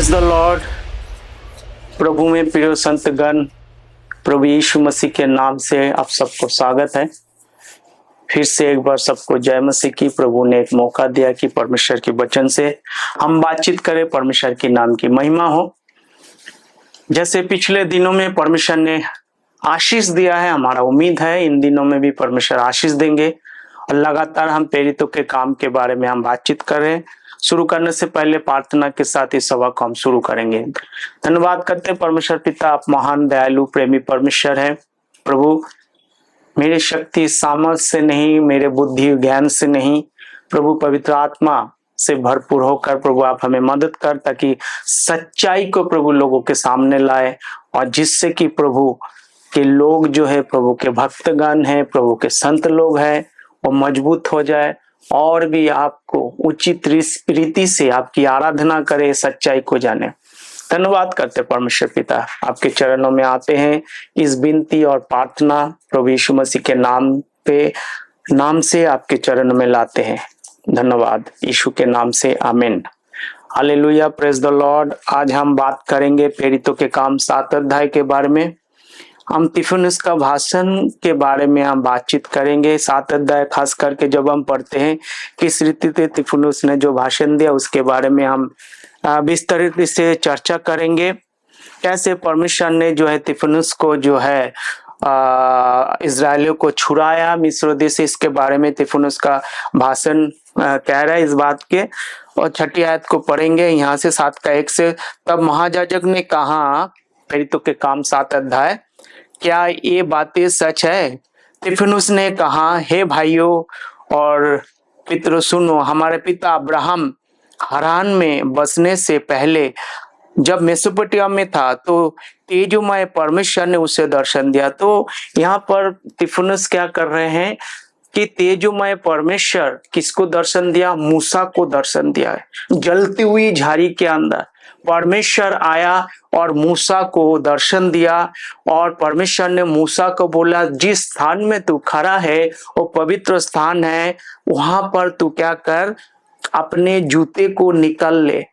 Praise the Lord. प्रभु में प्रिय संतगण, प्रभु यीशु मसीह के नाम से आप सबको स्वागत है। फिर से एक बार सबको जय मसीह की। प्रभु ने एक मौका दिया कि परमेश्वर के वचन से हम बातचीत करें, परमेश्वर के नाम की महिमा हो। जैसे पिछले दिनों में परमेश्वर ने आशीष दिया है, हमारा उम्मीद है इन दिनों में भी परमेश्वर आशीष देंगे। और लगातार हम प्रेरितों के काम के बारे में हम बातचीत कर रहे हैं। शुरू करने से पहले प्रार्थना के साथ इस सभा को हम शुरू करेंगे। धन्यवाद करते हैं परमेश्वर पिता, आप महान दयालु प्रेमी परमेश्वर है। प्रभु, मेरी शक्ति सामर्थ से नहीं, मेरे बुद्धि ज्ञान से नहीं, प्रभु पवित्र आत्मा से भरपूर होकर प्रभु आप हमें मदद कर, ताकि सच्चाई को प्रभु लोगों के सामने लाए, और जिससे कि प्रभु के लोग जो है, प्रभु के भक्तगण है, प्रभु के संत लोग हैं, वो मजबूत हो जाए और भी आपको उचित रीति से आपकी आराधना करे, सच्चाई को जाने। धन्यवाद करते परमेश्वर पिता, आपके चरणों में आते हैं इस विनती और प्रार्थना प्रभु यीशु मसीह के नाम से आपके चरणों में लाते हैं। धन्यवाद यीशु के नाम से, आमीन। Hallelujah, praise the Lord. आज हम बात करेंगे प्रेरितों के काम 7 अध्याय के बारे में। हम तिफनुस का भाषण के बारे में हम बातचीत करेंगे। 7 अध्याय खास करके जब हम पढ़ते हैं किस रीति से तिफनुस ने जो भाषण दिया, उसके बारे में हम विस्तारित से चर्चा करेंगे। कैसे परमेश्वर ने जो है तिफनुस को जो है इजरायलियों को छुड़ाया मिस्र देश से, इसके बारे में तिफनुस का भाषण कह रहा है इस बात के। और 6 आयत को पढ़ेंगे यहाँ से 7 का 1 से। तब महायाजक ने कहा, प्रेरितों के काम 7 अध्याय, क्या ये बातें सच है? तिफनुस ने कहा, हे भाइयों और पितरों सुनो, हमारे पिता अब्राहम हारान में बसने से पहले जब मेसोपोटामिया में था तो तेजोमय परमेश्वर ने उसे दर्शन दिया। तो यहाँ पर तिफनुस क्या कर रहे हैं कि तेजोमय परमेश्वर किसको दर्शन दिया? मूसा को दर्शन दिया है। जलती हुई झाड़ी के अंदर परमेश्वर आया और मूसा को दर्शन दिया, और परमेश्वर ने मूसा को बोला, जिस स्थान में तू खड़ा है वो पवित्र स्थान है, वहां पर तू क्या कर, अपने जूते को निकाल ले।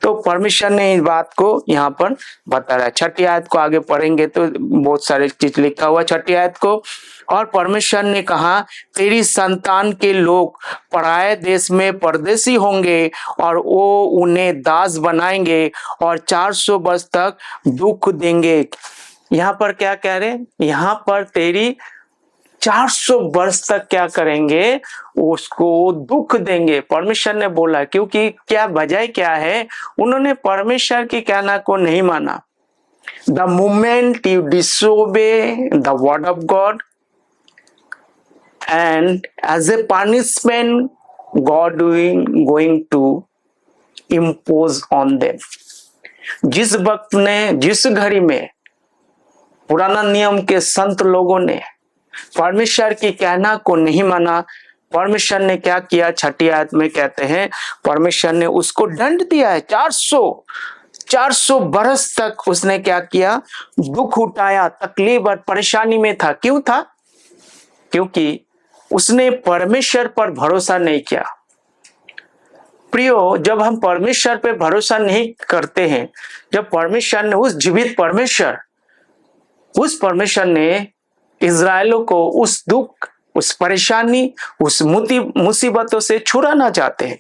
तो परमेश्वर ने इस बात को यहाँ पर बता रहा है। 6 आयत को आगे पढ़ेंगे तो बहुत सारे चीज लिखा हुआ 6 आयत को। और परमेश्वर ने कहा, तेरी संतान के लोग पराये देश में परदेसी होंगे और वो उन्हें दास बनाएंगे और 400 वर्ष तक दुख देंगे। यहाँ पर क्या कह रहे? यहाँ पर तेरी 400 वर्ष तक क्या करेंगे? उसको दुख देंगे। परमेश्वर ने बोला, क्योंकि क्या वजह क्या है? उन्होंने परमेश्वर की कहना को नहीं माना। The moment you disobey the word of God, and as a punishment, God going to impose on them। जिस वक्त ने, जिस घड़ी में पुराना नियम के संत लोगों ने परमेश्वर की कहना को नहीं माना, परमेश्वर ने क्या किया? 6 आयत में कहते हैं, परमेश्वर ने उसको दंड दिया है। 400 बरस तक उसने क्या किया? दुख उठाया, तकलीफ और परेशानी में था। क्यों था? क्योंकि उसने परमेश्वर पर भरोसा नहीं किया। प्रियो, जब हम परमेश्वर पे भरोसा नहीं करते हैं, जब परमेश्वर ने, उस जीवित परमेश्वर, उस परमेश्वर ने इजरायलों को उस दुख, उस परेशानी, उस मुसीबतों से छुड़ाना चाहते हैं,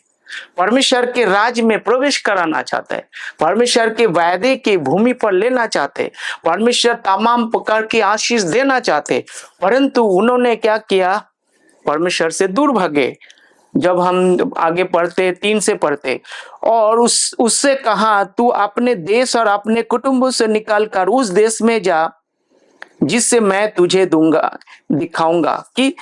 परमेश्वर के राज्य में प्रवेश कराना चाहते हैं, परमेश्वर के वायदे की भूमि पर लेना चाहते, परमेश्वर तमाम प्रकार की आशीष देना चाहते, परंतु उन्होंने क्या किया? परमेश्वर से दूर भागे। जब हम आगे पढ़ते 3 से पढ़ते, और उससे कहा, तू अपने देश और अपने कुटुंबों से निकलकर उस देश में जा जिससे मैं तुझे दिखाऊंगा। कि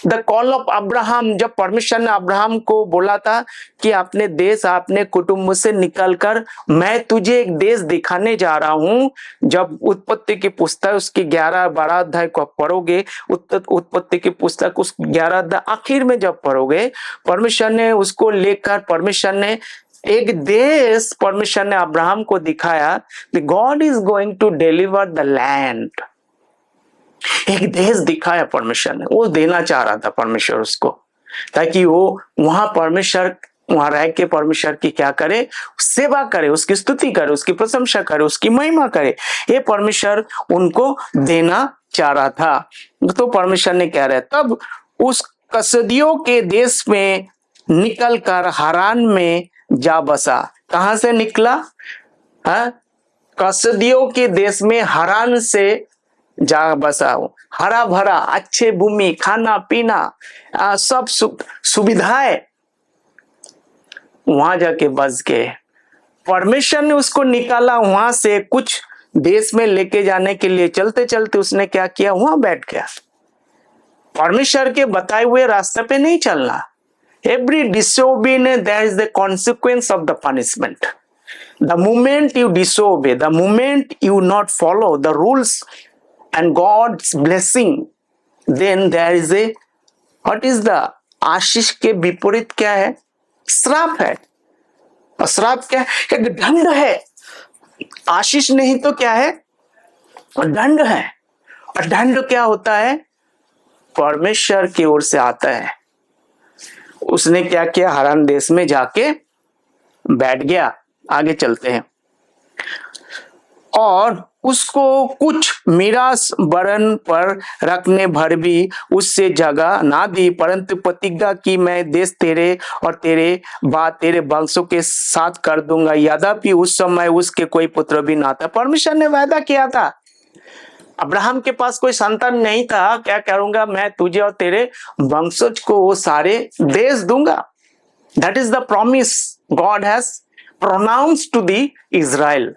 द कॉल ऑफ अब्राहम, जब परमेश्वर ने अब्राहम को बोला था कि अपने देश, अपने कुटुंब से निकलकर मैं तुझे एक देश दिखाने जा रहा हूं। जब उत्पत्ति की पुस्तक उसकी 11-12 अध्याय को पढ़ोगे, उत्पत्ति की पुस्तक उस 11 अध्याय आखिर में जब पढ़ोगे, परमेश्वर ने उसको लेकर, परमेश्वर ने एक देश, परमेश्वर ने अब्राहम को दिखाया। God is going to deliver the land. एक देश दिखाया परमेश्वर ने, वो देना चाह रहा था परमेश्वर उसको, ताकि वो वहां परमेश्वर वहां रह के परमेश्वर की क्या करे, सेवा करे, उसकी स्तुति करे, उसकी प्रशंसा करे, उसकी महिमा करे। ये परमेश्वर उनको देना चाह रहा था। तो परमेश्वर ने कह रहे तब उस कसदियों के देश में निकलकर हारान में जा बसा। कहां से निकला? कसदियों के देश में हारान से जा बसा। हरा भरा, अच्छे भूमि, खाना पीना, सब सुविधाएं, वहां जाके बस गए। परमेश्वर ने उसको निकाला वहां से, कुछ देश में लेके जाने के लिए। चलते चलते उसने क्या किया, वहां बैठ गया। परमेश्वर के बताए हुए रास्ते पे नहीं चलना। Every disobedience, there is the consequence of the punishment. The moment you disobey, the moment you not follow the rules and God's blessing, then there is a, what is the, आशीष के विपरीत क्या है? श्राप है। और श्राप क्या है? एक दंड है। आशीष नहीं तो क्या है? दंड है। और दंड क्या होता है? परमेश्वर की ओर से आता है। उसने क्या किया? हारान देश में जाके बैठ गया। आगे चलते हैं। और उसको कुछ मीरास बरन पर रखने भर भी उससे जगह ना दी, परंतु प्रतिज्ञा की मैं देश तेरे और तेरे बाद तेरे वंशों के साथ कर दूंगा। यद्यपि उस समय उसके कोई पुत्र भी ना था। परमेश्वर ने वादा किया था। अब्राहम के पास कोई संतान नहीं था। क्या करूंगा? मैं तुझे और तेरे वंशज को वो सारे देश दूंगा। That is the promise God has pronounced to the Israel.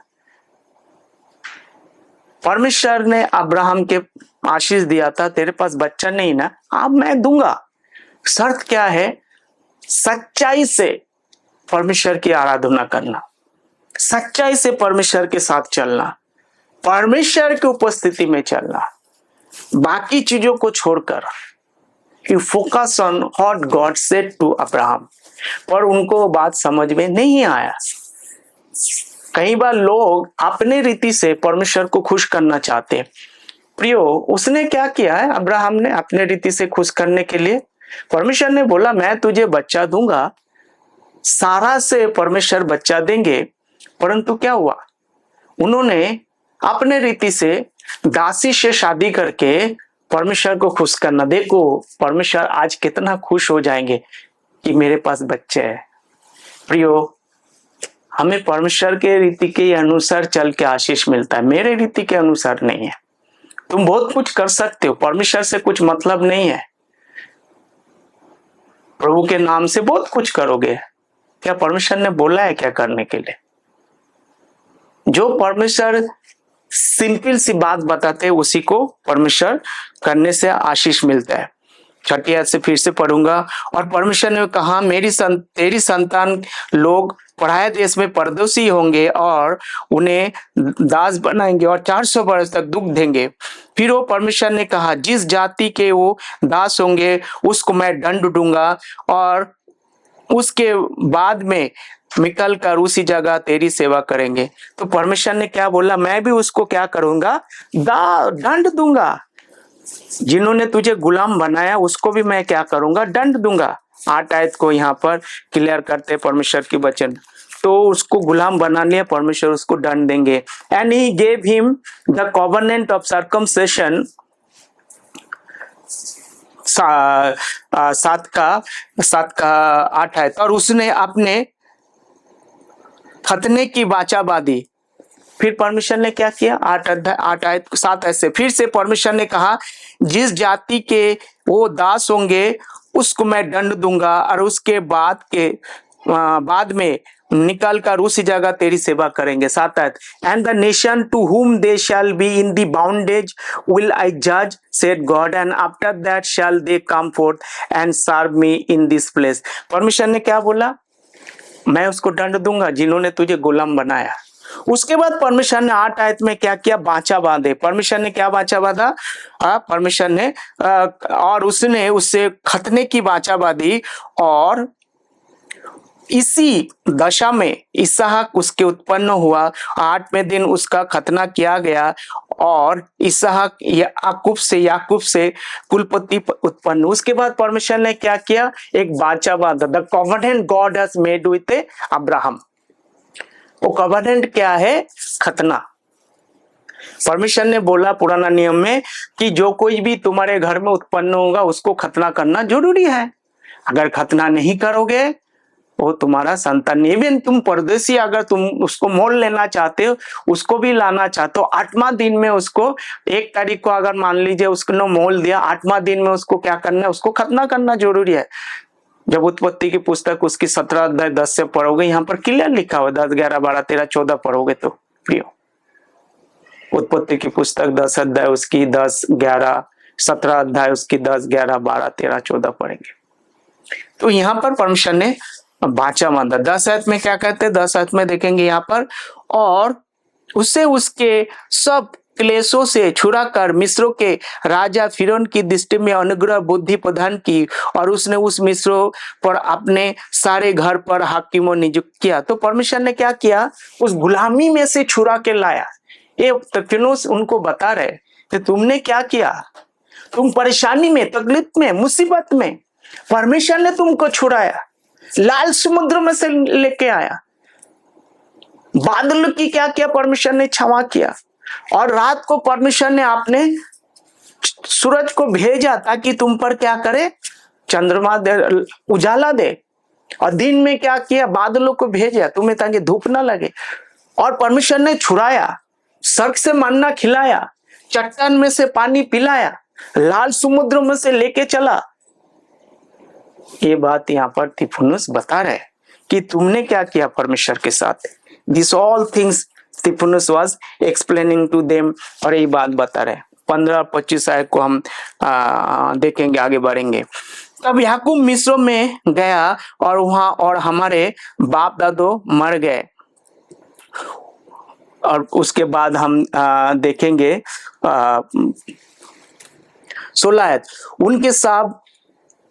परमेश्वर ने अब्राहम के आशीष दिया था, तेरे पास बच्चा नहीं ना, अब मैं दूंगा। शर्त क्या है? सच्चाई से परमेश्वर की आराधना करना, सच्चाई से परमेश्वर के साथ चलना, परमेश्वर की उपस्थिति में चलना, बाकी चीजों को छोड़कर। You focus on what God said to Abraham. पर उनको बात समझ में नहीं आया। कई बार लोग अपने रीति से परमेश्वर को खुश करना चाहते हैं। प्रियो, उसने क्या किया है? अब्राहम ने अपने रीति से खुश करने के लिए, परमेश्वर ने बोला मैं तुझे बच्चा दूंगा। सारा से परमेश्वर बच्चा देंगे। परंतु क्या हुआ? उन्होंने अपने रीति से दासी से शादी करके परमेश्वर को खुश करना। देखो परमेश्वर आज कितना खुश हो जाएंगे कि मेरे पास बच्चे है। प्रियो, हमें परमेश्वर के रीति के अनुसार चल के आशीष मिलता है, मेरे रीति के अनुसार नहीं है। तुम बहुत कुछ कर सकते हो, परमेश्वर से कुछ मतलब नहीं है। प्रभु के नाम से बहुत कुछ करोगे। क्या परमेश्वर ने बोला है क्या करने के लिए? जो परमेश्वर सिंपल सी बात बताते हैं उसी को परमेश्वर करने से आशीष मिलता है। 6 आयत से फिर से पढ़ूंगा। और परमेश्वर ने कहा तेरी संतान लोग पराए देश में परदेशी होंगे और उन्हें दास बनाएंगे और 400 वर्ष तक दुख देंगे। फिर वो परमेश्वर ने कहा जिस जाति के वो दास होंगे उसको मैं दंड दूंगा और उसके बाद में निकल कर उसी जगह तेरी सेवा करेंगे। तो परमेश्वर ने क्या बोला? मैं भी उसको क्या करूंगा? दंड दूंगा। जिन्होंने तुझे गुलाम बनाया उसको भी मैं क्या करूंगा? दंड दूंगा। 8 आयत को यहाँ पर क्लियर करते परमेश्वर की वचन। तो उसको गुलाम बना लिया, परमेश्वर उसको दंड देंगे। And he gave him the covenant of circumcision, 7 का 8 आयत। और उसने अपने खतने की वाचा बांधी। फिर परमेश्वर ने क्या किया? 8 आयत 7 ऐसे फिर से परमेश्वर ने कहा जिस जाति के वो दास होंगे उसको मैं दंड दूंगा और उसके बाद में निकल कर उसी जगह तेरी सेवा करेंगे। 7 आयत। And the nation to whom they shall be in the bondage will I जज said God and after that shall they come forth and serve me in this place. परमेश्वर ने क्या बोला? मैं उसको दंड दूंगा जिन्होंने तुझे गुलाम बनाया। उसके बाद परमेश्वर ने 8 आयत में क्या किया? बाचा बांधे। परमेश्वर ने क्या बाचा बांधा? परमेश्वर ने और उसने उससे खतने की बाचा बांधी और इसी दशा में इसहाक उसके उत्पन्न हुआ। 8वें दिन उसका खतना किया गया और इसहाक याकूब से कुलपति उत्पन्न। उसके बाद परमेश्वर ने क्या किया, एक वाचा बांधा। The covenant God has made with Abraham. वो कॉवेनेंट क्या है, खतना। परमेश्वर ने बोला पुराना नियम में कि जो कोई भी तुम्हारे घर में उत्पन्न होगा उसको खतना करना जरूरी है। अगर खतना नहीं करोगे वो तुम्हारा संतान नहीं। इवन तुम परदेसी अगर तुम उसको मोल लेना चाहते हो, उसको भी लाना चाहते हो, 8वां दिन में उसको 1 तारीख को अगर मान लीजिए उसको मोल दिया, 8वां दिन में उसको क्या करना है, उसको खतना करना जरूरी है। जब उत्पत्ति की पुस्तक उसकी 17 अध्याय 10 से पढ़ोगे, यहाँ पर क्लियर लिखा हुआ 10, 11, 12, 13, 14 पढ़ोगे तो प्रियो, उत्पत्ति की पुस्तक 10 अध्याय उसकी 10, 11, 17 अध्याय उसकी 10, 11, 12, 13, 14 पढ़ेंगे। तो यहाँ पर परमेश्वर ने बाचा बांधा। 10 आयत में क्या कहते हैं, 10 आयत में देखेंगे यहाँ पर, और उसे उसके सब क्लेशों से छुड़ा कर मिस्रों के राजा फिरौन की दृष्टि में अनुग्रह बुद्धि प्रदान की, और उसने उस मिस्रों पर अपने सारे घर पर हाकिमों नियुक्त किया। तो परमेश्वर ने क्या किया, उस गुलामी में से छुड़ा के लाया। ये तकलीफ उनको बता रहे कि तुमने क्या किया, तुम परेशानी में, तकलीफ में, मुसीबत में, परमेश्वर ने तुमको छुड़ाया, लाल समुद्र में से लेके आया, बादल की क्या किया, परमेश्वर ने क्षमा किया, और रात को परमेश्वर ने अपने सूरज को भेजा ताकि तुम पर क्या करे, चंद्रमा दे, उजाला दे, और दिन में क्या किया, बादलों को भेजा तुम्हें ताकि धूप ना लगे। और परमेश्वर ने छुड़ाया, स्वर्ग से मन्ना खिलाया, चट्टान में से पानी पिलाया, लाल समुद्र में से लेके चला। ये बात यहाँ पर तिफुनुस बता रहे कि तुमने क्या किया परमेश्वर के साथ। दिस ऑल थिंग्स तिफुनुस वाज एक्सप्लेनिंग टू देम, और ये बात बता रहे। 15-25 आयत को हम देखेंगे, आगे बढ़ेंगे। तब याकूब मिस्र में गया और वहां और हमारे बाप दादो मर गए। और उसके बाद हम देखेंगे 16 आयत, उनके सब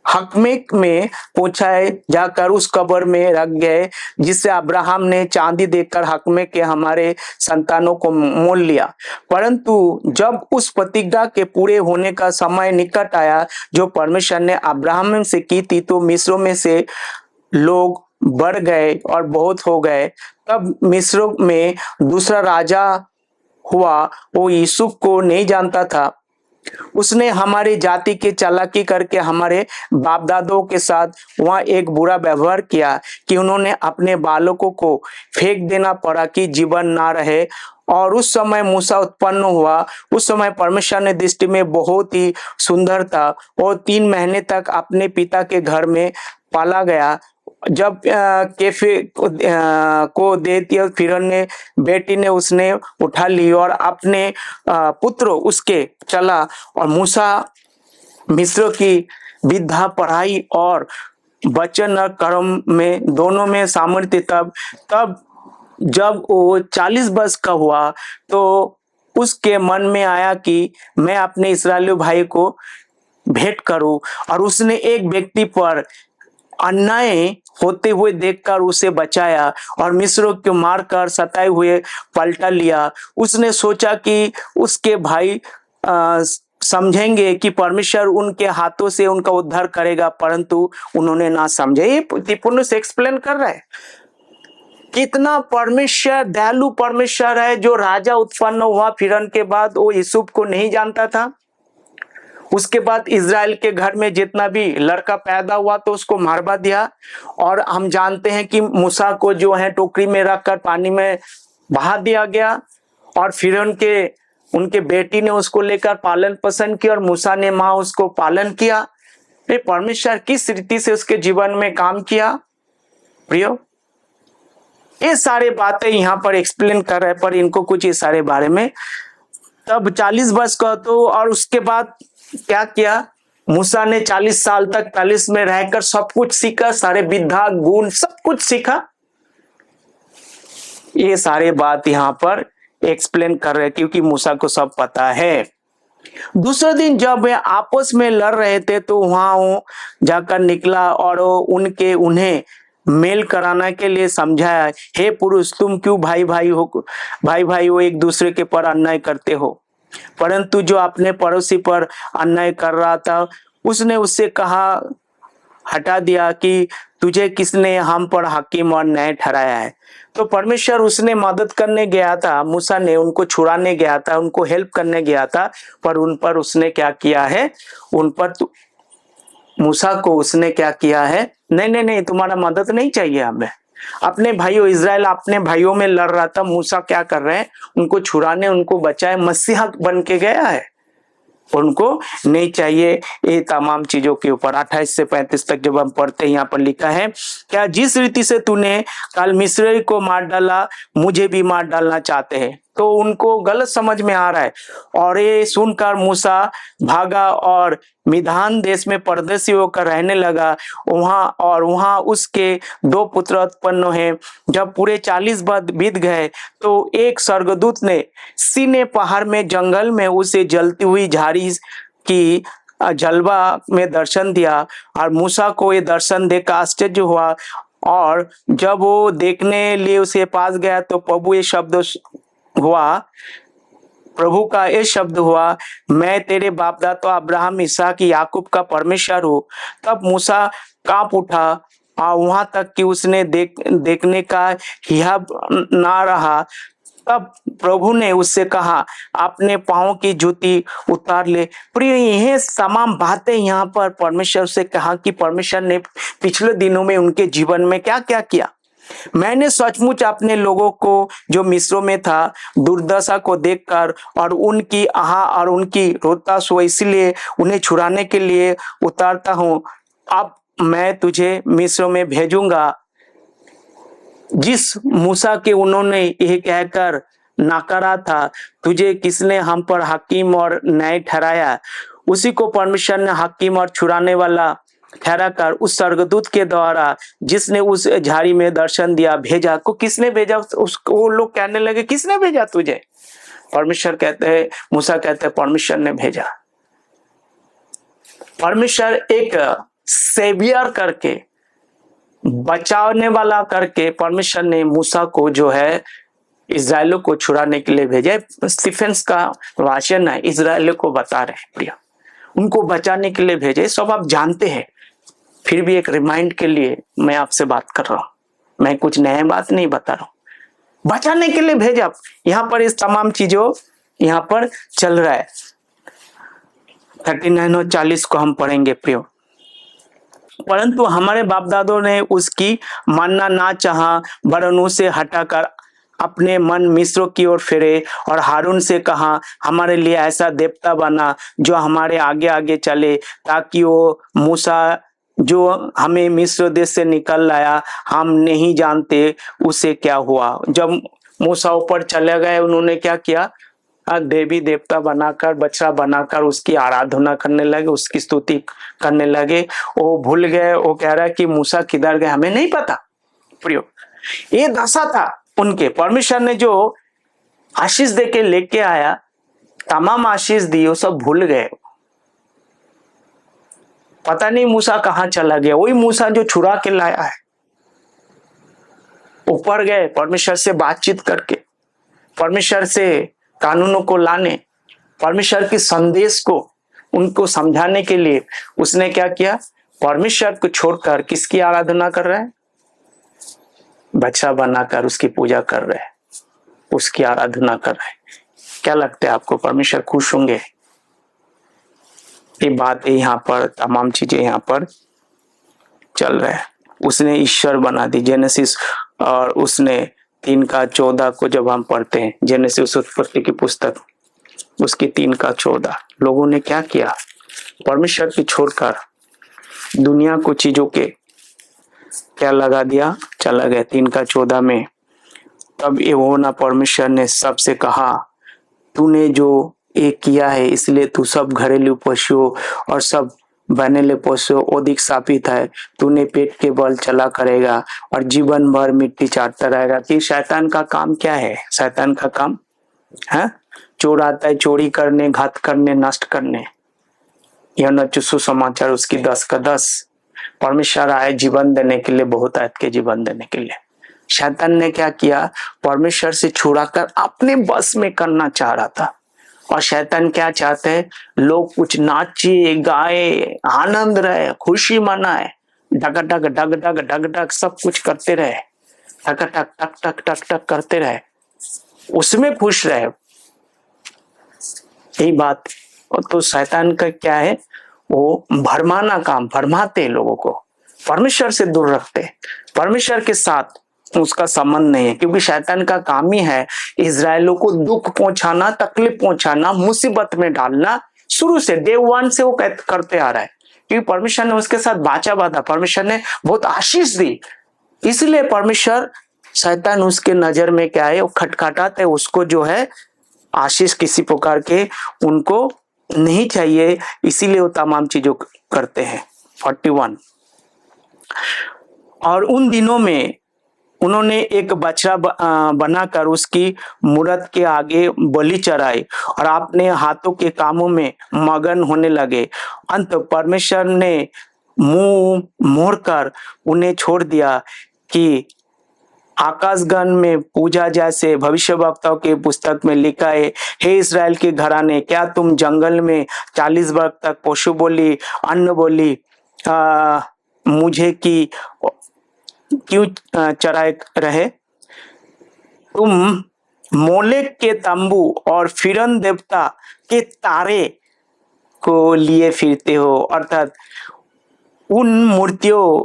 हकमेक में पहुंचाए जाकर उस कब्र में रख गए जिससे अब्राहम ने चांदी देकर हकमे के हमारे संतानों को मोल लिया। परंतु जब उस प्रतिज्ञा के पूरे होने का समय निकट आया जो परमेश्वर ने अब्राहम से की थी, तो मिस्र में से लोग बढ़ गए और बहुत हो गए। तब मिस्र में दूसरा राजा हुआ, वो यूसुफ को नहीं जानता था। उसने हमारे जाति के चालाकी करके हमारे बाप दादों के साथ वहां एक बुरा व्यवहार किया कि उन्होंने अपने बालकों को फेंक देना पड़ा कि जीवन ना रहे। और उस समय मूसा उत्पन्न हुआ। उस समय परमेश्वर ने दृष्टि में बहुत ही सुंदर था और 3 महीने तक अपने पिता के घर में पाला गया। जब कैफे को दे दिया, फिरौन ने बेटी ने उसने उठा ली और अपने पुत्र उसके चला। और मूसा मिस्र की विद्या, पढ़ाई और वचन और कर्म में दोनों में सामर्थ्य। तब जब वो 40 वर्ष का हुआ तो उसके मन में आया कि मैं अपने इस्राएली भाई को भेंट करूं, और उसने एक व्यक्ति पर अन्याय होते हुए देखकर उसे बचाया और मिस्र को मारकर सताए हुए पलटा लिया। उसने सोचा कि उसके भाई समझेंगे कि परमेश्वर उनके हाथों से उनका उद्धार करेगा, परंतु उन्होंने ना समझे। ये तिफुनुस एक्सप्लेन कर रहा है कितना परमेश्वर दयालु परमेश्वर है। जो राजा उत्पन्न हुआ फिरौन के बाद, वो यूसुफ को नहीं जानता था। उसके बाद इजराइल के घर में जितना भी लड़का पैदा हुआ तो उसको मारवा दिया। और हम जानते हैं कि मूसा को जो है टोकरी में रखकर पानी में बहा दिया गया, और फिरौन के उनके बेटी ने उसको लेकर पालन पोषण किया और मूसा ने माँ उसको पालन किया। ये परमेश्वर किस रीति से उसके जीवन में काम किया प्रियो, ये सारे बातें यहाँ पर एक्सप्लेन कर रहे, पर इनको कुछ इस सारे बारे में। तब 40 वर्ष का तो, और उसके बाद क्या किया, मूसा ने 40 साल तक पैलेस में रहकर सब कुछ सीखा, सारे विद्या गुण सब कुछ सीखा। ये सारे बात यहाँ पर एक्सप्लेन कर रहे क्योंकि मूसा को सब पता है। दूसरे दिन जब वे आपस में लड़ रहे थे तो वहां वो जाकर निकला और उन्हें मेल कराने के लिए समझाया, हे पुरुष तुम क्यों भाई भाई हो एक दूसरे के पर अन्याय करते हो। परंतु जो अपने पड़ोसी पर अन्याय कर रहा था उसने उससे कहा, हटा दिया कि तुझे किसने हम पर हाकिम और न्याय ठहराया है। तो परमेश्वर उसने मदद करने गया था, मूसा ने उनको छुड़ाने गया था, उनको हेल्प करने गया था, पर उन पर उसने क्या किया है, उन पर मूसा को उसने क्या किया है, नहीं नहीं नहीं तुम्हारा मदद नहीं चाहिए हमें। अपने भाइयों इज़राइल अपने भाइयों में लड़ रहा था, मूसा क्या कर रहे हैं, उनको छुड़ाने उनको बचाए, मसीहा बन के गया है, उनको नहीं चाहिए ये तमाम चीजों के ऊपर। 28 से 35 तक जब हम पढ़ते हैं यहाँ पर लिखा है, क्या जिस रीति से तूने कल मिस्री को मार डाला मुझे भी मार डालना चाहते हैं। तो उनको गलत समझ में आ रहा है और ये सुनकर मूसा भागा और मिधान देश में परदेसी होकर रहने लगा। वहां उसके 2 पुत्र उत्पन्न हुए। जब पूरे 40 बीत गए तो एक स्वर्गदूत ने सीने पहाड़ में जंगल में उसे जलती हुई झाड़ी की जलवा में दर्शन दिया और मूसा को ये दर्शन देखकर आश्चर्य हुआ। और जब वो देखने लिए उसके पास गया तो प्रभु का ये शब्द हुआ, मैं तेरे बाप दादा अब्राहम इसहाक याकूब का परमेश्वर हूँ। तब मूसा कांप उठा और वहां तक कि उसने देखने का हिया ना रहा। तब प्रभु ने उससे कहा, अपने पांव की जूती उतार ले। प्रिय, यह तमाम बातें यहाँ पर परमेश्वर से कहा कि परमेश्वर ने पिछले दिनों में उनके जीवन में क्या क्या किया। मैंने सचमुच अपने लोगों को जो मिस्रों में था दुर्दशा को देखकर और उनकी आहा और उनकी रोता सो इसलिए उन्हें छुड़ाने के लिए उतारता हूँ। अब मैं तुझे मिस्र में भेजूंगा। जिस मूसा के उन्होंने यह कहकर नकारा था, तुझे किसने हम पर हकीम और न्याय ठहराया, उसी को परमेश्वर ने हकीम और छुड़ाने वाला ठहरा कर उस स्वर्गदूत के द्वारा जिसने उस झाड़ी में दर्शन दिया भेजा। को किसने भेजा, उसको वो लोग कहने लगे किसने भेजा तुझे। परमेश्वर कहते हैं, मूसा कहते हैं परमेश्वर ने भेजा। परमेश्वर एक सेवियर करके बचाने वाला करके परमेश्वर ने मूसा को जो है इज़राइलों को छुड़ाने के लिए भेजा। स्टीफेंस का भाषण है, इज़राइलों को बता रहे हैं प्रिय, उनको बचाने के लिए भेजे। सब आप जानते हैं, फिर भी एक रिमाइंड के लिए मैं आपसे बात कर रहा हूं। मैं कुछ नया बात नहीं बता रहा हूं, बचाने के लिए भेजा। यहाँ पर इस तमाम चीजों यहाँ पर चल रहा है। 39 और 40 को हम पढ़ेंगे प्रिय। परंतु हमारे बाप दादों ने उसकी मानना ना चाहा, वरन उसे हटाकर अपने मन मिस्र की ओर फेरे और हारून से कहा, हमारे लिए ऐसा देवता बना जो हमारे आगे आगे चले, ताकि वो मूसा जो हमें मिस्र देश से निकल लाया हम नहीं जानते उसे क्या हुआ। जब मूसा ऊपर चले गए उन्होंने क्या किया, देवी देवता बनाकर बछड़ा बनाकर उसकी आराधना करने लगे, उसकी स्तुति करने लगे। वो भूल गए, वो कह रहा है कि मूसा किधर गए हमें नहीं पता। प्रियो, ये दशा था उनके। परमेश्वर ने जो आशीष दे के लेके आया, तमाम आशीष दी, वो सब भूल गए। पता नहीं मूसा कहां चला गया। वही मूसा जो छुड़ा के लाया है। ऊपर गए परमेश्वर से बातचीत करके, परमेश्वर से कानूनों को लाने, परमेश्वर के संदेश को उनको समझाने के लिए उसने क्या किया, परमेश्वर को छोड़कर किसकी आराधना कर रहा है, बच्चा बनाकर उसकी पूजा कर रहे हैं, उसकी आराधना कर रहे हैं। क्या लगता है आपको, परमेश्वर खुश होंगे? ये बात यहाँ पर तमाम चीजें यहाँ पर चल रहा है। उसने ईश्वर बना दी जेनेसिस, और उसने 3:14 को जब हम पढ़ते हैं, जेनेसिस उत्पत्ति की पुस्तक उसकी 3:14, लोगों ने क्या किया, परमेश्वर की छोड़कर दुनिया को चीजों के क्या लगा दिया, चला गया। 3:14 में, तब यहोवा परमेश्वर ने सबसे कहा, तूने जो ये किया है इसलिए तू सब घरेलू पशुओं और सब बनेले पशुओं अधिक शापित है। तूने पेट के बल चला करेगा और जीवन भर मिट्टी चाटता रहेगा। कि शैतान का काम क्या है? शैतान का काम है चोर आता है, चोरी करने, घात करने, नष्ट करने। यह न सुसमाचार उसकी 10 का 10। परमेश्वर आए जीवन देने के लिए, बहुत आयत के जीवन देने के लिए। शैतान ने क्या किया, परमेश्वर से छुड़ाकर अपने बस में करना चाह रहा था। और शैतान क्या चाहते हैं, लोग कुछ नाचे गाए, आनंद रहे, खुशी मनाए, डग डग डग डग डग डग सब कुछ करते रहे, टक टक टक टक टक टक करते रहे, उसमें खुश रहे। यही बात। तो शैतान का क्या है, वो भरमाना काम, भरमाते लोगों को, परमेश्वर से दूर रखते, परमेश्वर के साथ उसका संबंध नहीं है। क्योंकि शैतान का काम ही है इजरायलों को दुख पहुंचाना, तकलीफ पहुंचाना, मुसीबत में डालना। शुरू से डे वन से वो करते आ रहा है। क्योंकि परमेश्वर ने उसके साथ बाचा बांधा, परमेश्वर ने बहुत आशीष दी, इसलिए परमेश्वर, शैतान उसके नजर में क्या है, वो खटखटाते है उसको, जो है आशीष किसी प्रकार के उनको नहीं चाहिए, इसीलिए वो तमाम चीजों करते हैं। 41। और उन दिनों में उन्होंने एक बछड़ा बनाकर उसकी मूरत के आगे बलि चढ़ाई और अपने हाथों के कामों में मगन होने लगे। अंत परमेश्वर ने मुंह मोड़कर उन्हें छोड़ दिया कि आकाशगण में पूजा, जैसे भविष्यवक्ताओं के पुस्तक में लिखा है, हे इस्राएल के घराने, क्या तुम जंगल में 40 वर्ष तक पशु बोली, अन्न बोली मुझे की क्यों चराए रहे? तुम मोलेक के तंबू और फिरन देवता के तारे को लिए फिरते हो, अर्थात उन मूर्तियों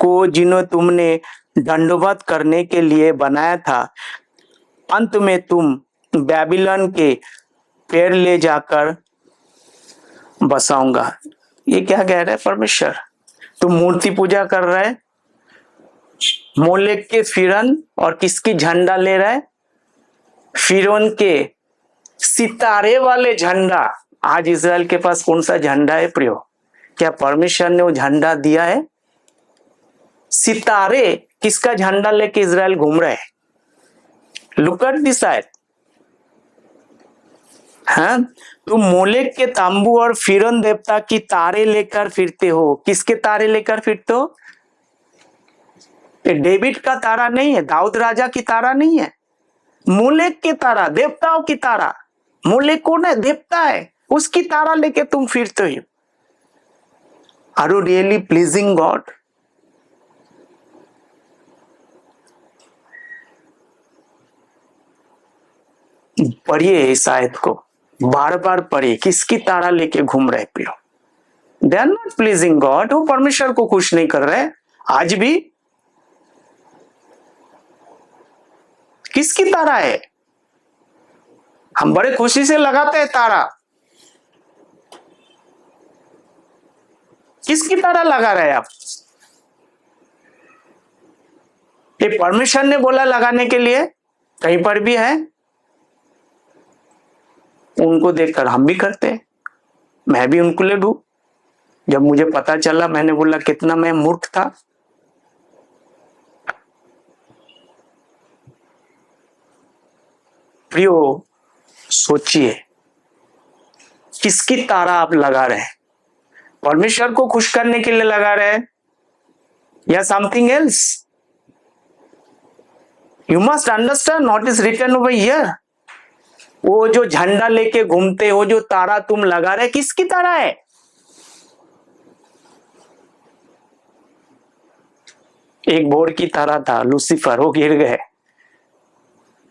को जिन्हें तुमने दंडवत करने के लिए बनाया था। अंत में तुम बेबीलोन के पेड़ ले जाकर बसाऊंगा। ये क्या कह रहा है परमेश्वर? तुम मूर्ति पूजा कर रहा है, मोलेक के फिरन और किसकी झंडा ले रहा है? फिरौन के सितारे वाले झंडा। आज इस्राएल के पास कौन सा झंडा है प्रियो? क्या परमेश्वर ने वो झंडा दिया है? सितारे, किसका झंडा लेके इस्राएल घूम रहे हैं? Look at this side. हाँ, तुम मोलेक के तांबू और फिरौन देवता की तारे लेकर फिरते हो। किसके तारे लेकर फिरते हो? ये डेविड का तारा नहीं है, दाऊद राजा की तारा नहीं है, मोलेक के तारा, देवताओं की तारा। मोलेक कौन है? देवता है, उसकी तारा लेके तुम फिरते हो। Are you really pleasing God? पढ़िए इस आयत को, बार बार पढ़िए। किसकी तारा लेके घूम रहे पियो? They are not pleasing God. वो परमेश्वर को खुश नहीं कर रहे। आज भी किसकी तारा है? हम बड़े खुशी से लगाते हैं तारा, किसकी तारा लगा रहे हैं आप? ये परमेश्वर ने बोला लगाने के लिए, कहीं पर भी है? उनको देखकर हम भी करते हैं। मैं भी उनको ले लूं। जब मुझे पता चला, मैंने बोला कितना मैं मूर्ख था। प्रियो, सोचिए किसकी तारा आप लगा रहे हैं? परमेश्वर को खुश करने के लिए लगा रहे हैं या something else? You must understand what is written over here. वो जो झंडा लेके घूमते हो, जो तारा तुम लगा रहे, किसकी तारा है? एक भोर की तारा था लूसीफर, वो गिर गए।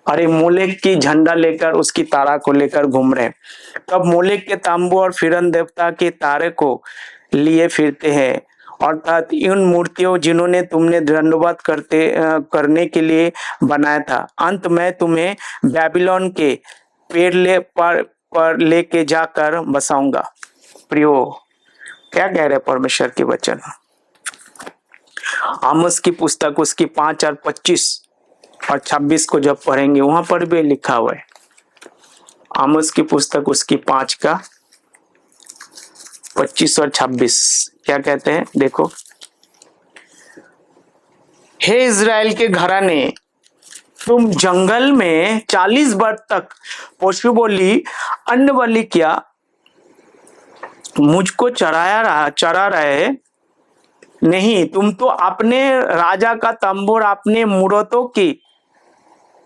अरे मोलेक की झंडा लेकर, उसकी तारा को लेकर घूम रहे। तब मोलेक के तांबू और फिरन देवता के तारे को लिए फिरते हैं, अर्थात इन मूर्तियों जिन्होंने तुमने दंडवत करने के लिए बनाया था। अंत में तुम्हें बेबीलोन के पेड़ पर लेके जाकर बसाऊंगा। प्रियो, क्या कह रहे परमेश्वर के वचन? आमोस की पुस्तक उसकी 5 और 25 और 26 को जब पढ़ेंगे, वहां पर भी लिखा हुआ है। आमोस की पुस्तक उसकी 5 का 25 और 26 क्या कहते हैं? देखो, हे इजराइल के घराने, तुम जंगल में 40 वर्ष तक पशु बोली, अन्न बलि किया, मुझको चरा रहे, नहीं, तुम तो अपने राजा का तंबू और अपने मूर्तों की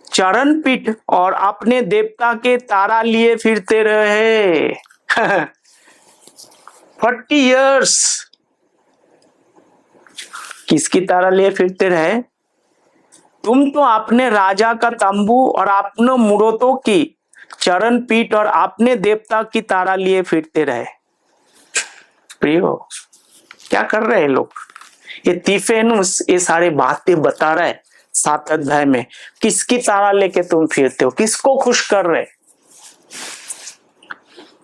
चरण पीठ और अपने देवता के तारा लिए फिरते रहे। 40 इयर्स किसकी तारा लिए फिरते रहे? तुम तो अपने राजा का तंबू और अपने मूर्तों की चरण पीठ और अपने देवता की तारा लिए फिरते रहे। प्रियो, क्या कर रहे हैं लोग? ये तीफेनुस ये सारे बातें बता रहा है 7 अध्याय में। किसकी तारा लेके तुम फिरते हो? किसको खुश कर रहे?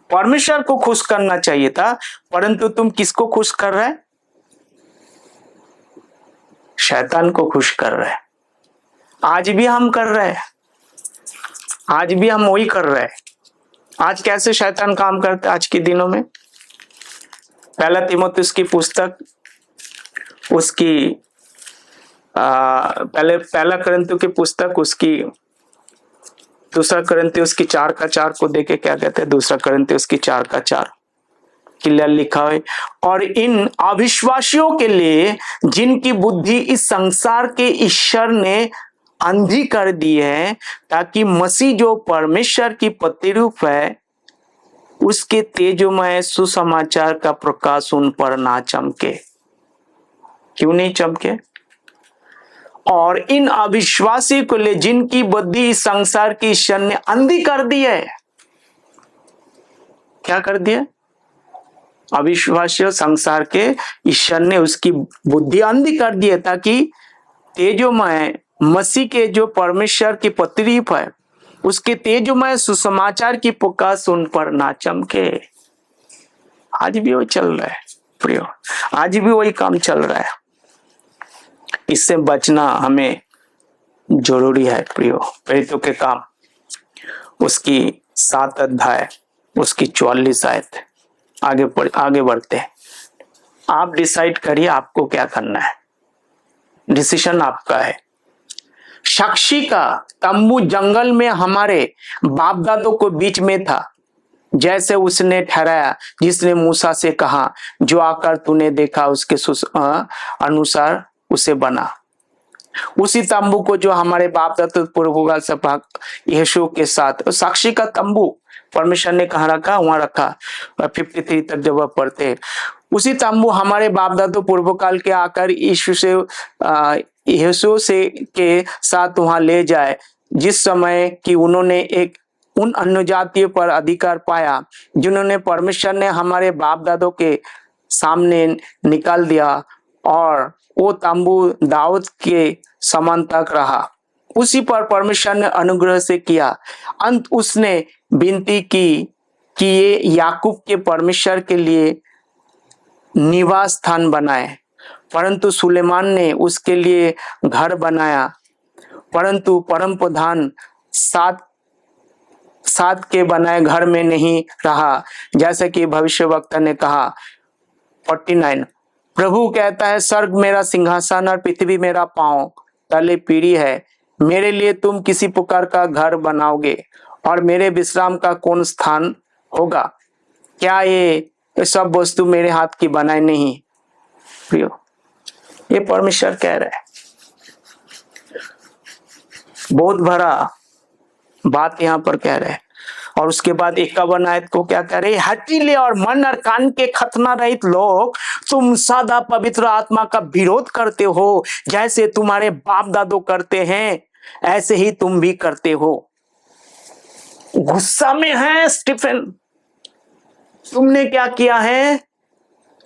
परमेश्वर को खुश करना चाहिए था, परंतु तुम किसको खुश कर रहे? शैतान को खुश कर रहे। आज भी हम कर रहे हैं, आज भी हम वही कर रहे हैं। आज कैसे शैतान काम करता है आज के दिनों में? पहला तीमुथियुस की पुस्तक उसकी पहला कुरिन्थियों की पुस्तक उसकी दूसरा कुरिन्थियों की 4:4 को देखे क्या कहते हैं? दूसरा कुरिन्थियों की 4:4 क्लियर लिखा है, और इन अविश्वासियों के लिए जिनकी बुद्धि इस संसार के ईश्वर ने अंधी कर दी है, ताकि मसीह जो परमेश्वर की प्रतिरूप है उसके तेजोमय सुसमाचार का प्रकाश उन पर ना चमके। क्यों नहीं चमके? और इन अविश्वासी को ले जिनकी बुद्धि इस संसार की ईश्वर ने अंधी कर दी है। क्या कर दिया? अविश्वासी संसार के ईश्वर ने उसकी बुद्धि अंधी कर दी है, ताकि तेजोमय मसीह के जो परमेश्वर की प्रतिरूप है उसके तेजोमय सुसमाचार की प्रकाश उन पर ना चमके। आज भी वही चल रहा है प्रियो, आज भी वही काम चल रहा है। इससे बचना हमें जरूरी है प्रियो। प्रेरितों के काम उसकी 7 अध्याय उसकी 44 आयत। आगे बढ़ते हैं। आप डिसाइड करिए आपको क्या करना है, डिसीजन आपका है। साक्षी का तंबू जंगल में हमारे बाप दादों को बीच में था, जैसे उसने ठहराया, जिसने मूसा से कहा, जो आकर तूने देखा उसके अनुसार उसे बना। उसी तंबू को जो हमारे बाप दादा पूर्वकाल से यीशु के साथ, साक्षी का तंबू परमेश्वर ने कहाँ रखा? वहां रखा। 53 तक जब वह पढ़ते, उसी तंबू हमारे बाप दादा पूर्वकाल के आकर यीशु से के साथ वहां ले जाए, जिस समय कि उन्होंने एक उन अन्य जातियों पर अधिकार पाया जिन्होंने परमेश्वर ने हमारे बाप दादों के सामने निकाल दिया, और वो तंबू दाऊद के समान तक रहा। उसी पर परमेश्वर ने अनुग्रह से किया। अंत उसने विनती की कि ये याकूब के परमेश्वर के लिए निवास स्थान बनाए, परंतु सुलेमान ने उसके लिए घर बनाया, परंतु परम प्रधान सात के बनाए घर में नहीं रहा, जैसे कि भविष्यवक्ता ने कहा। 49 प्रभु कहता है, स्वर्ग मेरा सिंहासन और पृथ्वी मेरा पांव तले पीढ़ी है। मेरे लिए तुम किसी प्रकार का घर बनाओगे, और मेरे विश्राम का कौन स्थान होगा? क्या ये सब वस्तु मेरे हाथ की बनाई नहीं? प्रियो, ये परमेश्वर कह रहा है। बहुत बड़ा बात यहाँ पर कह रहे हैं। और उसके बाद 51 आयत को क्या कह रहे? हठीले और मन और कान के खतना रहित लोग, तुम सदा पवित्र आत्मा का विरोध करते हो, जैसे तुम्हारे बाप दादो करते हैं ऐसे ही तुम भी करते हो। गुस्सा में है स्टीफन, तुमने क्या किया है?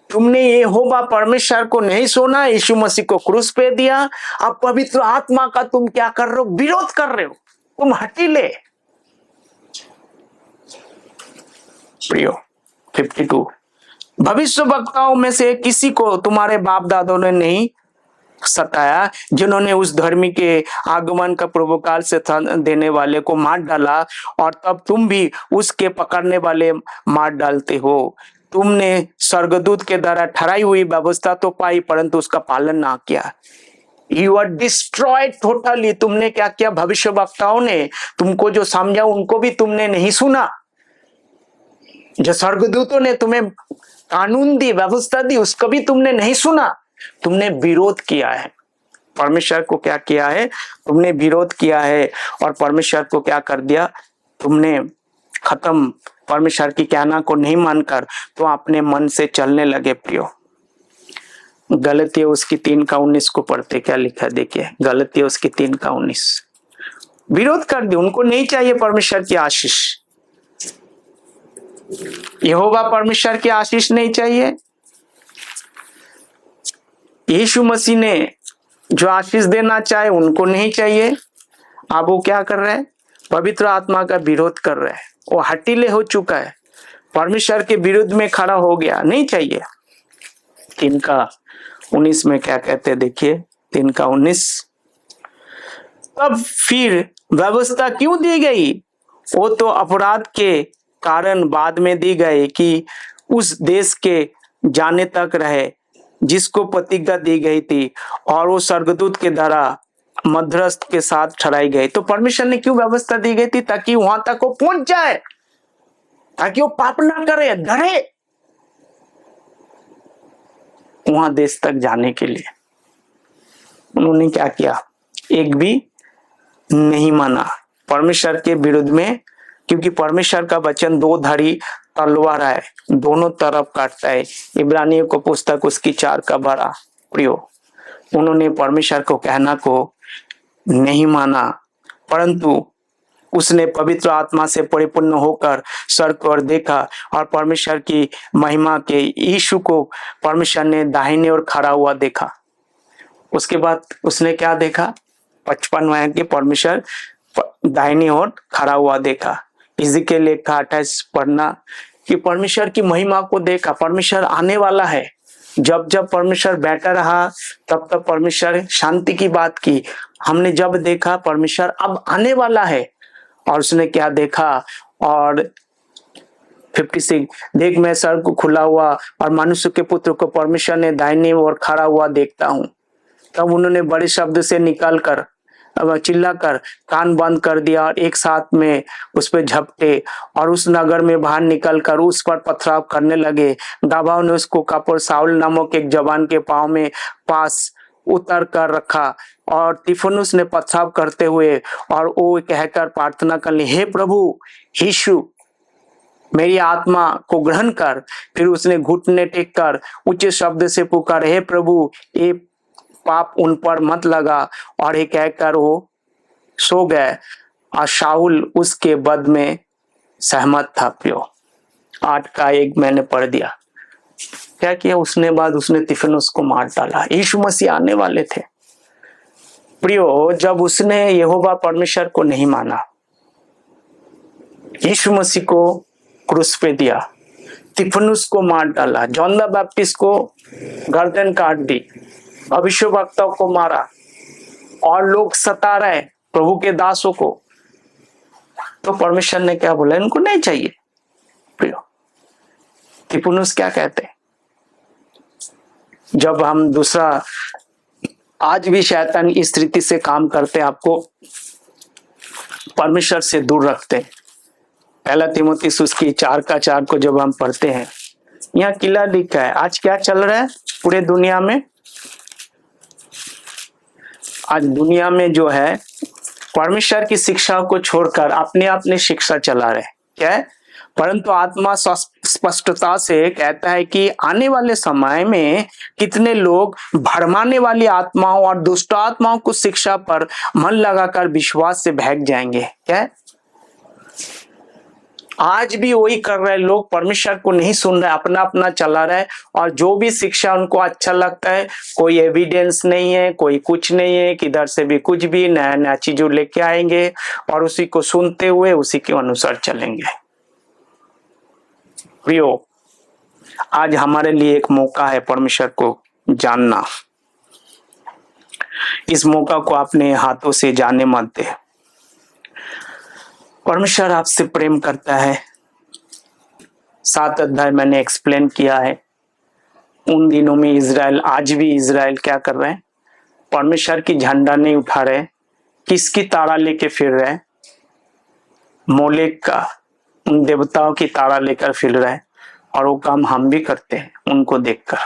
तुमने यहोवा परमेश्वर को नहीं सुना, यीशु मसीह को क्रूस पे दिया। अब पवित्र आत्मा का तुम क्या कर रहे हो? विरोध कर रहे हो, तुम हठीले। प्रियो 52 भविष्य वक्ताओं में से किसी को तुम्हारे बाप दादों ने नहीं सताया, जिन्होंने उस धर्मी के आगमन का पूर्वकाल से देने वाले को मार डाला, और तब तुम भी उसके पकड़ने वाले मार डालते हो। तुमने स्वर्गदूत के द्वारा ठहराई हुई व्यवस्था तो पाई, परंतु उसका पालन ना किया। You are destroyed totally. तुमने क्या किया? भविष्यवक्ताओं ने तुमको जो समझा उनको भी तुमने नहीं सुना। जो स्वर्गदूतों ने तुम्हें कानून दी, व्यवस्था दी, उसको भी तुमने नहीं सुना। तुमने विरोध किया है। परमेश्वर को क्या किया है? तुमने विरोध किया है और परमेश्वर को क्या कर दिया? तुमने खत्म। परमेश्वर की कहना को नहीं मानकर तो अपने मन से चलने लगे। प्रियो, गलतियां उसकी 3:19 को पढ़ते क्या लिखा देखिए। गलतियां उसकी 3:19। विरोध कर दी, उनको नहीं चाहिए परमेश्वर की आशीष। यहोवा परमेश्वर की आशीष नहीं चाहिए। यीशु मसीह ने जो आशीष देना चाहे उनको नहीं चाहिए। अब वो क्या कर रहे हैं? पवित्र आत्मा का विरोध कर रहे हैं। वो हठीले हो चुका है, परमेश्वर के विरुद्ध में खड़ा हो गया। नहीं चाहिए। 3:19 में क्या कहते देखिए। 3:19, तब फिर व्यवस्था क्यों दी गई? वो तो अपराध के कारण बाद में दी गई कि उस देश के जाने तक रहे जिसको प्रतिज्ञा दी गई थी, और वो स्वर्गदूत के द्वारा मध्यस्थ के साथ ठहराई गई। तो परमेश्वर ने क्यों व्यवस्था दी गई थी? ताकि वहां तक वो पहुंच जाए, ताकि वो पाप ना करे, डरे वहां देश तक जाने के लिए। उन्होंने क्या किया? एक भी नहीं माना परमेश्वर के विरुद्ध में, क्योंकि परमेश्वर का वचन दो धारी तलवार है, दोनों तरफ काटता है। इब्रानियों को पुस्तक उसकी 4:12। प्रियो, उन्होंने परमेश्वर को कहना को नहीं माना, परंतु उसने पवित्र आत्मा से परिपूर्ण होकर स्वर्ग को देखा और परमेश्वर की महिमा के यीशु को परमेश्वर ने दाहिने ओर खड़ा हुआ देखा। उसके बाद उसने क्या देखा? 55 के परमेश्वर दाहिनी ओर खड़ा हुआ देखा। इज़िकिएल 1:28 पढ़ना कि परमेश्वर की महिमा को देखा। परमेश्वर आने वाला है। जब जब परमेश्वर बैठा रहा तब तब परमेश्वर शांति की बात की। हमने जब देखा परमेश्वर अब आने वाला है, और उसने क्या देखा? और 56, देख मैं स्वर्ग को खुला हुआ और मनुष्य के पुत्र को परमेश्वर ने दाहिने ओर खड़ा हुआ देखता हूं। तब उन्होंने बड़े शब्द से निकालकर चिल्लाकर कान बंद कर दिया और एक साथ में उस पर झपटे और उस नगर में बाहर निकलकर उस पर पथराव करने लगे। गवाहों ने उसको कपड़ साउल नामक एक जवान के पांव में पास उतर कर रखा और तिफनुस ने पथराव करते हुए और वो कहकर प्रार्थना कर ली, हे प्रभु यीशु मेरी आत्मा को ग्रहण कर। फिर उसने घुटने टेक कर ऊंचे शब्द से पुकार, हे प्रभु ये पाप उन पर मत लगा। और ये कहकर वो सो गए और शाऊल उसके बद में सहमत था। प्रियो, 8:1 मैंने पढ़ दिया। क्या किया उसने? बाद उसने तिफनुस को मार डाला। यीशु मसीह आने वाले थे। प्रियो, जब उसने यहोवा परमेश्वर को नहीं माना, यीशु मसीह को क्रूस पे दिया, तिफनुस को मार डाला, जॉन द बैप्टिस्ट को गर्दन काट दी, भविष्यवक्ताओं को मारा और लोग सता रहे प्रभु के दासों को, तो परमेश्वर ने क्या बोला? इनको नहीं चाहिए। प्रियो, तिफनुस क्या कहते? जब हम दूसरा, आज भी शैतान इस स्थिति से काम करते, आपको परमेश्वर से दूर रखते। पहला तीमुथियुस उसकी 4:4 को जब हम पढ़ते हैं, यहाँ किला लिखा है। आज क्या चल रहा है पूरे दुनिया में? आज दुनिया में जो है परमेश्वर की शिक्षा को छोड़कर अपने शिक्षा चला रहे। क्या है? परंतु आत्मा स्पष्टता से कहता है कि आने वाले समय में कितने लोग भरमाने वाली आत्माओं और दुष्ट आत्माओं को शिक्षा पर मन लगाकर विश्वास से भाग जाएंगे। क्या है? आज भी वही कर रहे लोग, परमेश्वर को नहीं सुन रहे, अपना अपना चला रहे, और जो भी शिक्षा उनको अच्छा लगता है, कोई एविडेंस नहीं है, कोई कुछ नहीं है, किधर से भी कुछ भी नया नया चीजों लेके आएंगे और उसी को सुनते हुए उसी के अनुसार चलेंगे। प्रियो, आज हमारे लिए एक मौका है परमेश्वर को जानना। इस मौका को अपने हाथों से जाने मत दे। परमेश्वर आपसे प्रेम करता है। 7 अध्याय मैंने एक्सप्लेन किया है। उन दिनों में इजराइल, आज भी इजराइल क्या कर रहे हैं? परमेश्वर की झंडा नहीं उठा रहे, किसकी तारा लेके फिर रहे? मोलेक का, उन देवताओं की तारा लेकर फिर रहे। और वो काम हम भी करते हैं उनको देखकर।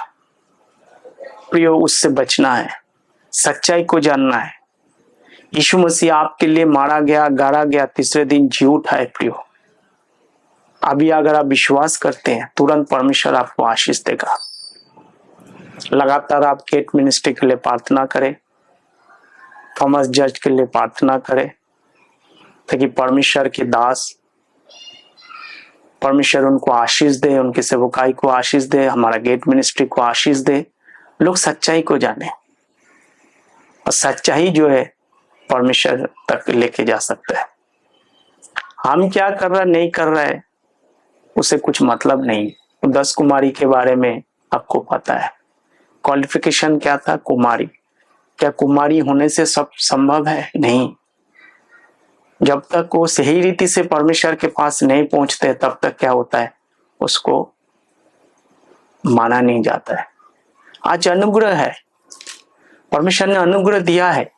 प्रियो, उससे बचना है, सच्चाई को जानना है। यीशु मसीह आपके लिए मारा गया, गाड़ा गया, तीसरे दिन जी उठा है प्रियो। अभी अगर आप विश्वास करते हैं, तुरंत परमेश्वर आपको आशीष देगा। लगातार आप गेट मिनिस्ट्री के लिए प्रार्थना करें, थॉमस जज के लिए प्रार्थना करें, ताकि परमेश्वर के दास, परमेश्वर उनको आशीष दे, उनके सेवकाई को आशीष दे, हमारा गेट मिनिस्ट्री को आशीष दे। लोग सच्चाई को जाने, और सच्चाई जो है परमेश्वर तक लेके जा सकता है। हम क्या कर रहे नहीं कर रहे उसे कुछ मतलब नहीं। 10 कुमारी के बारे में आपको पता है, क्वालिफिकेशन क्या था? कुमारी। क्या कुमारी होने से सब संभव है? नहीं। जब तक वो सही रीति से परमेश्वर के पास नहीं पहुंचते तब तक क्या होता है, उसको माना नहीं जाता है। आज अनुग्रह है, परमेश्वर ने अनुग्रह दिया है।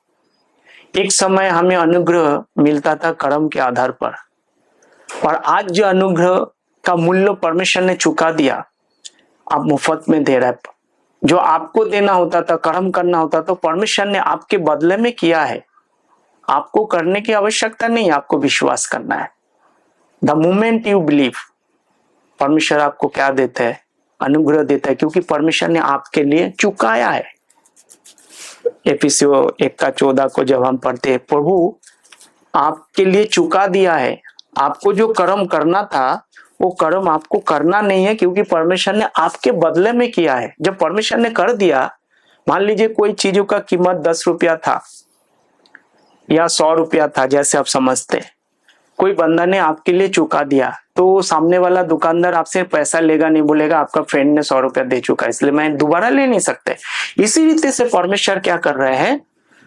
एक समय हमें अनुग्रह मिलता था कर्म के आधार पर, और आज जो अनुग्रह का मूल्य परमेश्वर ने चुका दिया, आप मुफ्त में दे रहे। जो आपको देना होता था, कर्म करना होता, तो परमेश्वर ने आपके बदले में किया है। आपको करने की आवश्यकता नहीं, आपको विश्वास करना है। द मोमेंट यू बिलीव, परमेश्वर आपको क्या देता है? अनुग्रह देता है, क्योंकि परमेश्वर ने आपके लिए चुकाया है। एफिसियों 1:14 को जब हम पढ़ते हैं, प्रभु आपके लिए चुका दिया है। आपको जो कर्म करना था वो कर्म आपको करना नहीं है, क्योंकि परमेश्वर ने आपके बदले में किया है। जब परमेश्वर ने कर दिया, मान लीजिए कोई चीजों का कीमत 10 रुपया था या 100 रुपया था, जैसे आप समझते, कोई बंदा ने आपके लिए चुका दिया, तो सामने वाला दुकानदार आपसे पैसा लेगा नहीं, बोलेगा आपका फ्रेंड ने 100 रुपया दे चुका है इसलिए मैं दोबारा ले नहीं सकते। इसी रीति से परमेश्वर क्या कर रहे हैं,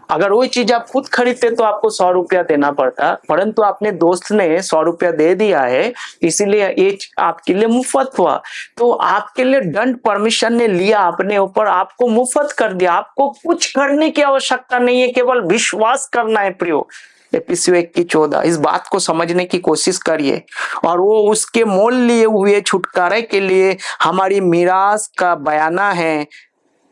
अगर वही चीज आप खुद खरीदते तो आपको 100 रुपया देना पड़ता, परंतु अपने दोस्त ने 100 रुपया दे दिया है, इसीलिए ये आपके लिए मुफ्त हुआ। तो आपके लिए दंड परमेश्वर ने लिया अपने ऊपर, आपको मुफ्त कर दिया। आपको कुछ करने की आवश्यकता नहीं है, केवल विश्वास करना है प्रियो। एफिसियों 1:14, इस बात को समझने की कोशिश करिए, और वो उसके मोल लिए हुए छुटकारे के लिए हमारी मीरास का बयाना है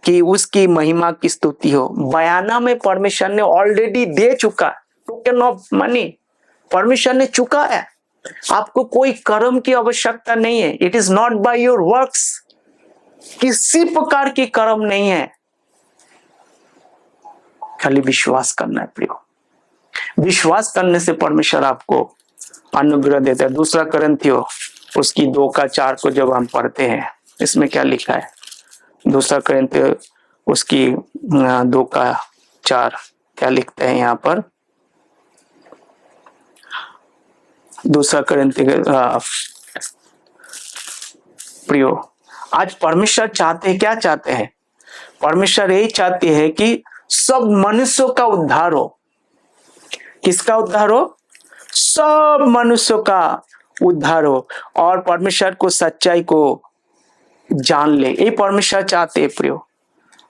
कि उसकी महिमा की स्तुति हो। बयाना में परमेश्वर ने ऑलरेडी दे चुका, टोकन ऑफ मनी परमेश्वर ने चुका है। आपको कोई कर्म की आवश्यकता नहीं है। It is not by your works, किसी प्रकार की कर्म नहीं है, खाली विश्वास करना है प्रियो। विश्वास करने से परमेश्वर आपको अनुग्रह देता है। 2 कुरिन्थियों उसकी 2:4 को जब हम पढ़ते हैं, इसमें क्या लिखा है? 2 कुरिन्थियों उसकी 2:4 क्या लिखते हैं यहाँ पर? 2 कुरिन्थियों प्रियो, आज परमेश्वर चाहते हैं, क्या चाहते हैं? परमेश्वर यही चाहते हैं कि सब मनुष्यों का उद्धार हो। किसका उद्धार हो? सब मनुष्यों का उद्धार हो, और परमेश्वर को सच्चाई को जान ले। ये परमेश्वर चाहते हैं प्रियो।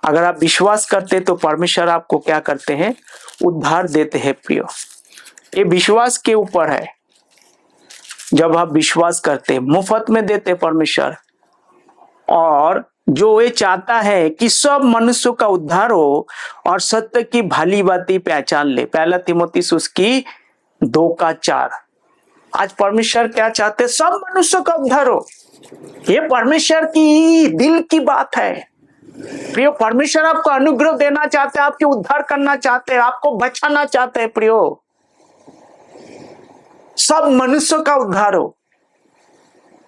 अगर आप विश्वास करते तो परमेश्वर आपको क्या करते हैं? उद्धार देते हैं प्रियो। ये विश्वास के ऊपर है। जब आप विश्वास करते, मुफ्त में देते परमेश्वर, और जो ये चाहता है कि सब मनुष्यों का उद्धार हो और सत्य की भली बातें पहचान ले। 1 तीमुथियुस उसकी 2:4। आज परमेश्वर क्या चाहते? सब मनुष्यों का उद्धार हो। ये परमेश्वर की दिल की बात है प्रियो। परमेश्वर आपको अनुग्रह देना चाहते हैं, आपके उद्धार करना चाहते हैं, आपको बचाना चाहते हैं प्रियो। सब मनुष्यों का उद्धार हो।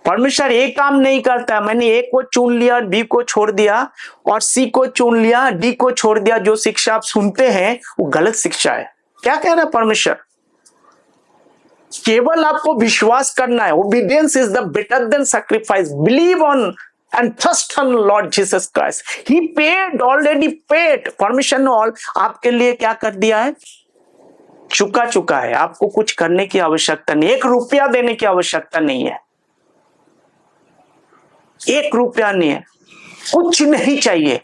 परमेश्वर एक काम नहीं करता, मैंने ए को चुन लिया, बी को छोड़ दिया, और सी को चुन लिया, डी को छोड़ दिया। जो शिक्षा आप सुनते हैं वो गलत शिक्षा है। क्या कह रहा है परमेश्वर? केवल आपको विश्वास करना है। Obedience is the better than sacrifice. Believe on and trust on Lord Jesus Christ. He paid, already paid. परमेश्वर ने आपके लिए क्या कर दिया है? चुका है। आपको कुछ करने की आवश्यकता नहीं, 1 रुपया देने की आवश्यकता नहीं है। 1 रुपया नहीं है, कुछ नहीं चाहिए।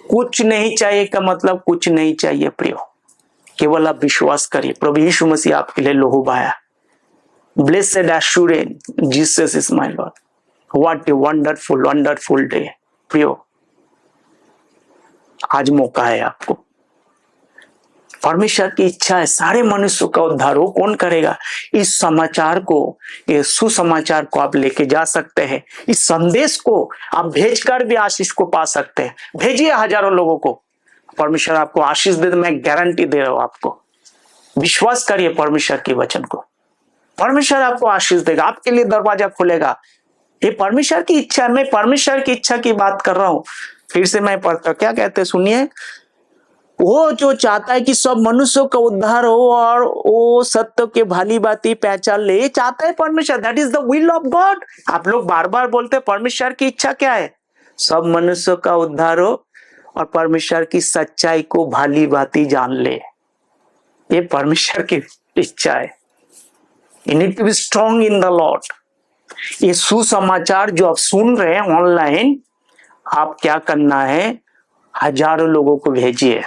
कुछ नहीं चाहिए का मतलब कुछ नहीं चाहिए प्रियो। केवल आप विश्वास करिए। प्रभु यीशु मसीह आपके लिए लोहू बहाया। Blessed assurance, Jesus is my Lord. What a wonderful day प्रियो। आज मौका है आपको। परमेश्वर की इच्छा है सारे मनुष्यों का उद्धार हो। कौन करेगा? इस समाचार को, ये सुसमाचार को आप लेके जा सकते हैं। इस संदेश को आप भेजकर भी आशीष को पा सकते हैं। भेजिए हजारों लोगों को, परमेश्वर आपको आशीष दे। मैं गारंटी दे रहा हूं आपको, विश्वास करिए परमेश्वर के वचन को। परमेश्वर आपको आशीष देगा, आपके लिए दरवाजा खुलेगा। ये परमेश्वर की इच्छा है। मैं परमेश्वर की इच्छा की बात कर रहा हूं। फिर से मैं पढ़ता, क्या कहते हैं सुनिए। वो जो चाहता है कि सब मनुष्यों का उद्धार हो और वो सत्य के भली बाती पहचान ले, चाहता है परमेश्वर। That is the will of God. आप लोग बार बार बोलते हैं परमेश्वर की इच्छा क्या है? सब मनुष्यों का उद्धार हो और परमेश्वर की सच्चाई को भली बाती जान ले। ये परमेश्वर की इच्छा है। You need to be strong in the Lord। ये सुसमाचार जो आप सुन रहे हैं ऑनलाइन, आप क्या करना है? हजारों लोगों को भेजिए।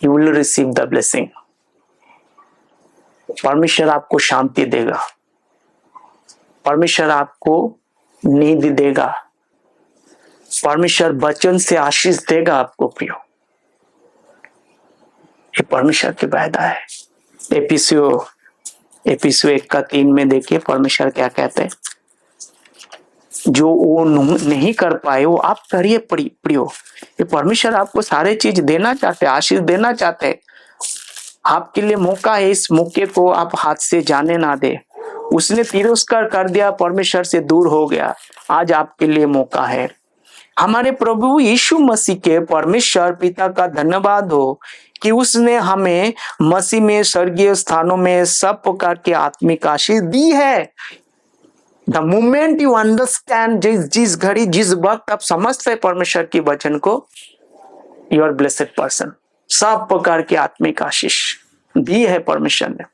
You will receive the blessing। परमेश्वर आपको शांति देगा, परमेश्वर आपको नींद देगा, परमेश्वर वचन से आशीष देगा आपको प्रियो। ये परमेश्वर की वायदा है। एफिसियों 1:3 में देखिए परमेश्वर क्या कहते हैं। जो वो नहीं कर पाए वो आप करिए प्रियो। ये परमेश्वर आपको सारे चीज देना चाहते हैं, आशीष देना चाहते हैं। आपके लिए मौका है, इस मौके को आप हाथ से जाने ना दे। उसने तिरस्कार कर दिया, परमेश्वर से दूर हो गया। आज आपके लिए मौका है। हमारे प्रभु यीशु मसीह के परमेश्वर पिता का धन्यवाद हो कि उसने हमें मसीह में स्वर्गीय स्थानों में सब प्रकार की आत्मिक आशीष दी है। द मोमेंट यू अंडरस्टैंड, जिस घड़ी जिस वक्त आप समझते हैं परमेश्वर की वचन को, यू आर ब्लेसेड पर्सन। सब प्रकार की आत्मिक आशीष दी है परमेश्वर ने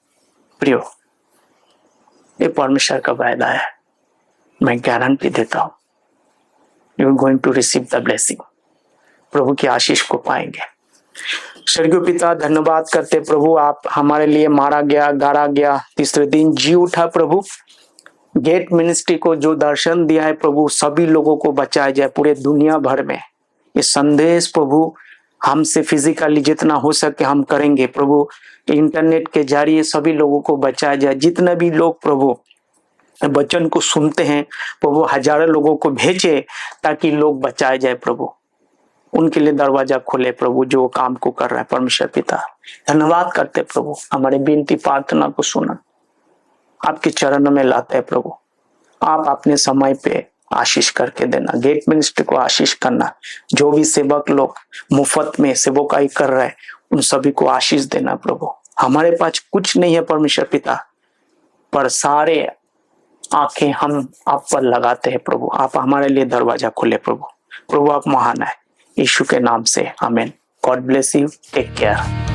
प्रियो। ये परमेश्वर का वायदा है। मैं गारंटी देता हूं, you are going to receive the blessing. प्रभु की आशीष को पाएंगे। स्वर्गीय पिता, धन्यवाद करते प्रभु, आप हमारे लिए मारा गया, गाड़ा गया, तीसरे दिन जी उठा प्रभु। गेट मिनिस्ट्री को जो दर्शन दिया है प्रभु, सभी लोगों को बचाया जाए पूरे दुनिया भर में। ये संदेश प्रभु हमसे फिजिकली जितना हो सके हम करेंगे प्रभु। इंटरनेट के जरिए सभी लोगों को बचाया जाए। जितने भी लोग प्रभु वचन को सुनते हैं प्रभु, हजारों लोगों को भेजे ताकि लोग बचाए जाए प्रभु। उनके लिए दरवाजा खोले प्रभु, जो काम को कर रहा है परमेश्वर पिता। धन्यवाद करते प्रभु, हमारे विनती प्रार्थना को सुना, आपके चरणों में लाते हैं प्रभु। आप अपने समय पे आशीष करके देना, गेट मिनिस्ट्री को आशीष करना। जो भी सेवक लोग मुफ्त में सेवकाई कर रहे हैं उन सभी को आशीष देना प्रभु। हमारे पास कुछ नहीं है परमेश्वर पिता, पर सारे आंखें हम आप पर लगाते हैं प्रभु। आप हमारे लिए दरवाजा खोले प्रभु। प्रभु आप महान है, यीशु के नाम से आमीन। God bless you, take care.